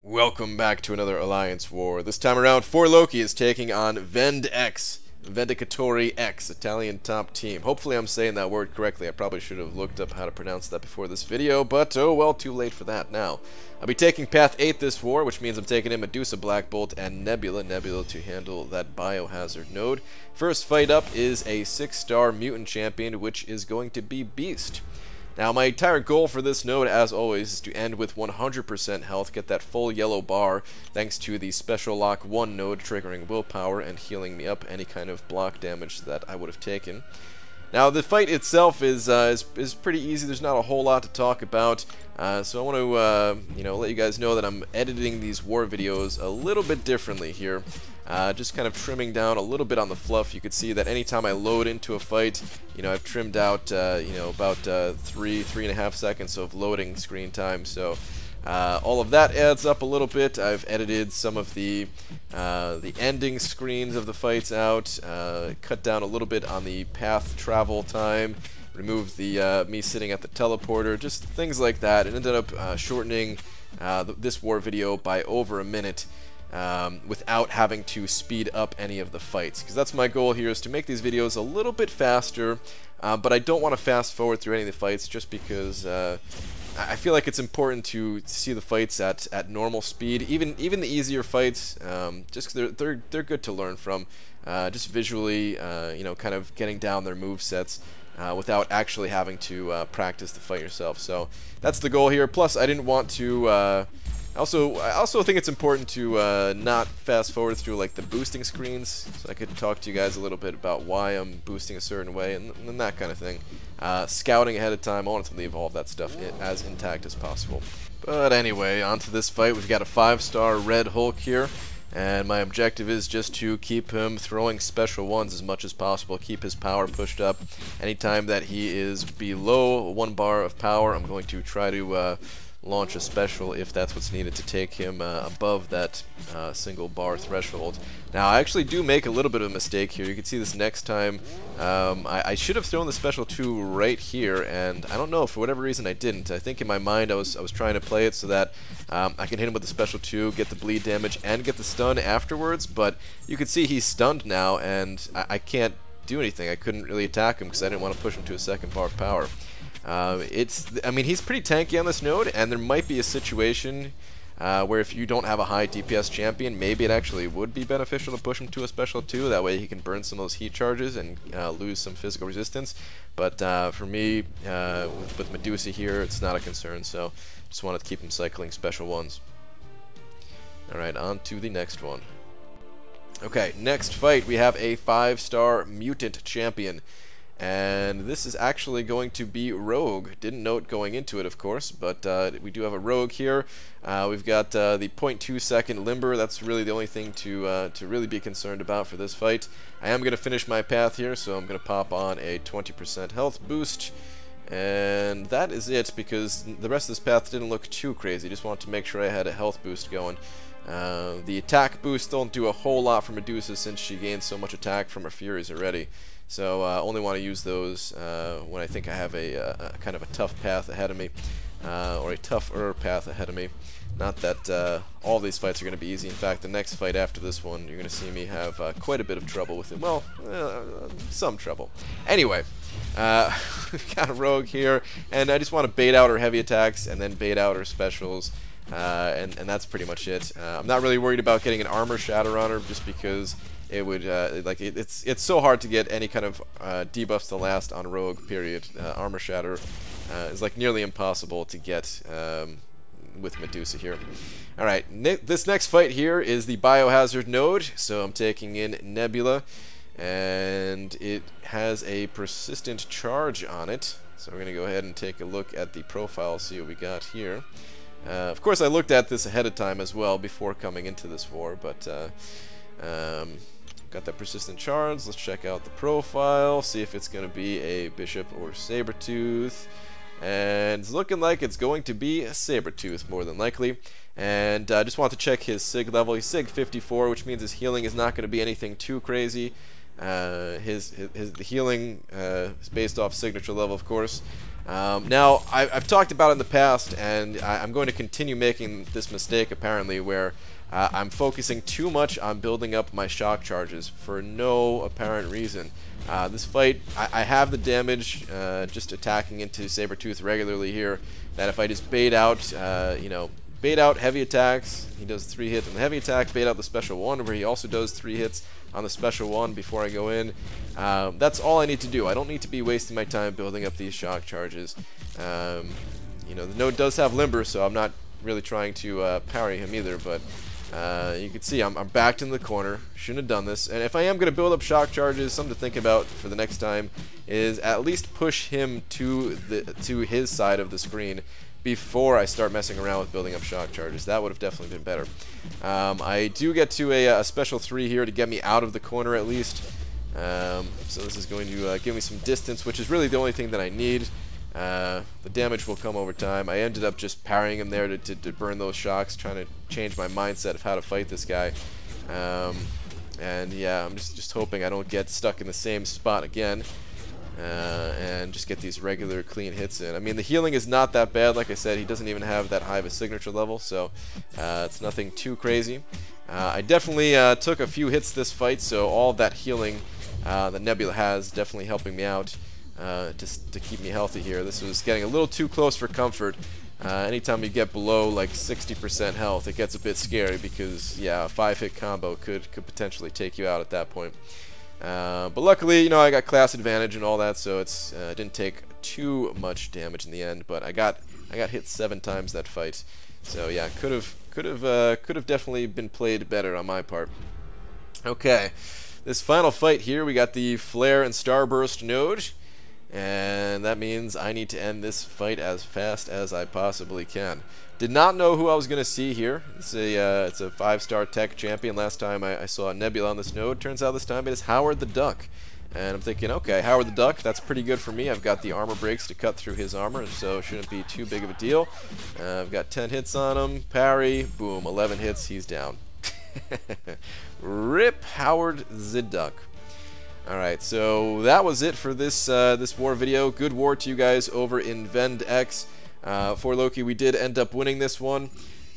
Welcome back to another Alliance War. This time around, 4Loki is taking on VENDX, Vendicatori X, Italian top team. Hopefully I'm saying that word correctly. I probably should have looked up how to pronounce that before this video, but oh well, too late for that now. I'll be taking Path 8 this war, which means I'm taking in Medusa, Black Bolt, and Nebula to handle that biohazard node. First fight up is a 6-star mutant champion, which is going to be Beast. Now, my entire goal for this node, as always, is to end with 100% health, get that full yellow bar, thanks to the Special Lock 1 node triggering willpower and healing me up any kind of block damage that I would have taken. Now, the fight itself is pretty easy. There's not a whole lot to talk about, so I want to, let you guys know that I'm editing these war videos a little bit differently here. Just kind of trimming down a little bit on the fluff. You could see that anytime I load into a fight, I've trimmed out, about 3.5 seconds of loading screen time. So all of that adds up a little bit. I've edited some of the ending screens of the fights out, cut down a little bit on the path travel time, removed the me sitting at the teleporter, just things like that. It ended up shortening this war video by over a minute. Without having to speed up any of the fights, because that's my goal here, is to make these videos a little bit faster, but I don't want to fast forward through any of the fights just because I feel like it's important to see the fights at normal speed, even the easier fights, just because they're good to learn from, just visually, kind of getting down their move sets. Without actually having to practice the fight yourself. So that's the goal here. Plus, I didn't want to. I also think it's important to not fast forward through like the boosting screens, so I could talk to you guys a little bit about why I'm boosting a certain way and that kind of thing. Scouting ahead of time, I wanted to leave all of that stuff as intact as possible. But anyway, on to this fight. We've got a 5-star Red Hulk here. And my objective is just to keep him throwing special ones as much as possible, keep his power pushed up. Anytime that he is below 1 bar of power, I'm going to try to launch a special if that's what's needed to take him above that single bar threshold. Now, I actually do make a little bit of a mistake here. You can see this next time. I should have thrown the special 2 right here, and I don't know, for whatever reason I didn't. I think in my mind I was trying to play it so that I can hit him with the special 2, get the bleed damage, and get the stun afterwards, but you can see he's stunned now, and I can't do anything. I couldn't really attack him because I didn't want to push him to a 2nd bar of power. I mean, he's pretty tanky on this node, and there might be a situation where if you don't have a high DPS champion, maybe it actually would be beneficial to push him to a special 2. That way he can burn some of those heat charges and lose some physical resistance. But for me, with Medusa here, it's not a concern, so just wanted to keep him cycling special 1s. Alright, on to the next one. Okay, next fight, we have a 5-star mutant champion. And this is actually going to be Rogue. Didn't know it going into it, of course, but we do have a Rogue here. We've got the 0.2 second limber. That's really the only thing to really be concerned about for this fight. I am going to finish my path here, so I'm going to pop on a 20% health boost. And that is it, because the rest of this path didn't look too crazy. Just wanted to make sure I had a health boost going. The attack boost don't do a whole lot for Medusa since she gains so much attack from her Furies already. So only want to use those when I think I have a kind of a tough path ahead of me, or a tougher path ahead of me. Not that all these fights are going to be easy. In fact, the next fight after this one, you're going to see me have quite a bit of trouble with it. Well, some trouble. Anyway, we've got a Rogue here, and I just want to bait out her heavy attacks and then bait out her specials. And that's pretty much it. I'm not really worried about getting an armor shatter on her, just because it would it's so hard to get any kind of debuffs to last on Rogue. Period. Armor shatter is like nearly impossible to get with Medusa here. All right, this next fight here is the biohazard node. So I'm taking in Nebula, and it has a persistent charge on it. So we're gonna go ahead and take a look at the profile, see what we got here. Of course, I looked at this ahead of time as well before coming into this war, but got that persistent charge. Let's check out the profile, see if it's going to be a Bishop or Sabretooth. And it's looking like it's going to be a Sabretooth, more than likely. And I just want to check his SIG level. He's SIG 54, which means his healing is not going to be anything too crazy. The healing is based off signature level, of course. Now, I've talked about it in the past, and I'm going to continue making this mistake, apparently, where I'm focusing too much on building up my shock charges for no apparent reason. This fight, I have the damage just attacking into Sabretooth regularly here, that if I just bait out, bait out heavy attacks, he does 3 hits on the heavy attack, bait out the special 1, where he also does 3 hits on the special 1 before I go in. That's all I need to do. I don't need to be wasting my time building up these shock charges. The node does have limber, so I'm not really trying to parry him either, but you can see I'm backed in the corner. Shouldn't have done this. And if I am going to build up shock charges, something to think about for the next time is at least push him to his side of the screen before I start messing around with building up shock charges. That would have definitely been better. I do get to a special 3 here to get me out of the corner at least. So this is going to give me some distance, which is really the only thing that I need. The damage will come over time. I ended up just parrying him there to burn those shocks, trying to change my mindset of how to fight this guy. And yeah, I'm just hoping I don't get stuck in the same spot again. And just get these regular clean hits in. I mean, the healing is not that bad. Like I said, he doesn't even have that high of a signature level, so it's nothing too crazy. I definitely took a few hits this fight, so all that healing that Nebula has definitely helping me out just to keep me healthy here. This was getting a little too close for comfort. Anytime you get below like 60% health, it gets a bit scary because, yeah, a 5-hit combo could potentially take you out at that point. But luckily, I got class advantage and all that, so it's didn't take too much damage in the end. But I got hit 7 times that fight, so yeah, could have definitely been played better on my part. Okay, this final fight here, we got the Flare and Starburst node, and that means I need to end this fight as fast as I possibly can. Did not know who I was going to see here. It's a 5-star tech champion. Last time I saw Nebula on this node. Turns out this time it is Howard the Duck. And I'm thinking, okay, Howard the Duck, that's pretty good for me. I've got the armor breaks to cut through his armor, so it shouldn't be too big of a deal. I've got 10 hits on him. Parry. Boom. 11 hits. He's down. Rip Howard the Duck. Alright, so that was it for this war video. Good war to you guys over in VENDX. For Loki, we did end up winning this one,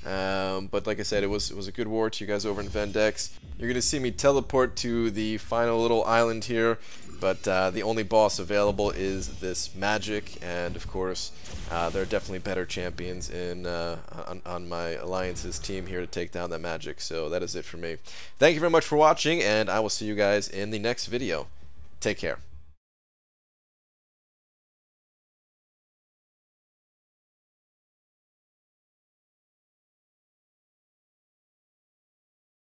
but like I said, it was a good war to you guys over in VENDX. You're going to see me teleport to the final little island here, but the only boss available is this Magic, and of course, there are definitely better champions on my Alliance's team here to take down that Magic, so that is it for me. Thank you very much for watching, and I will see you guys in the next video. Take care.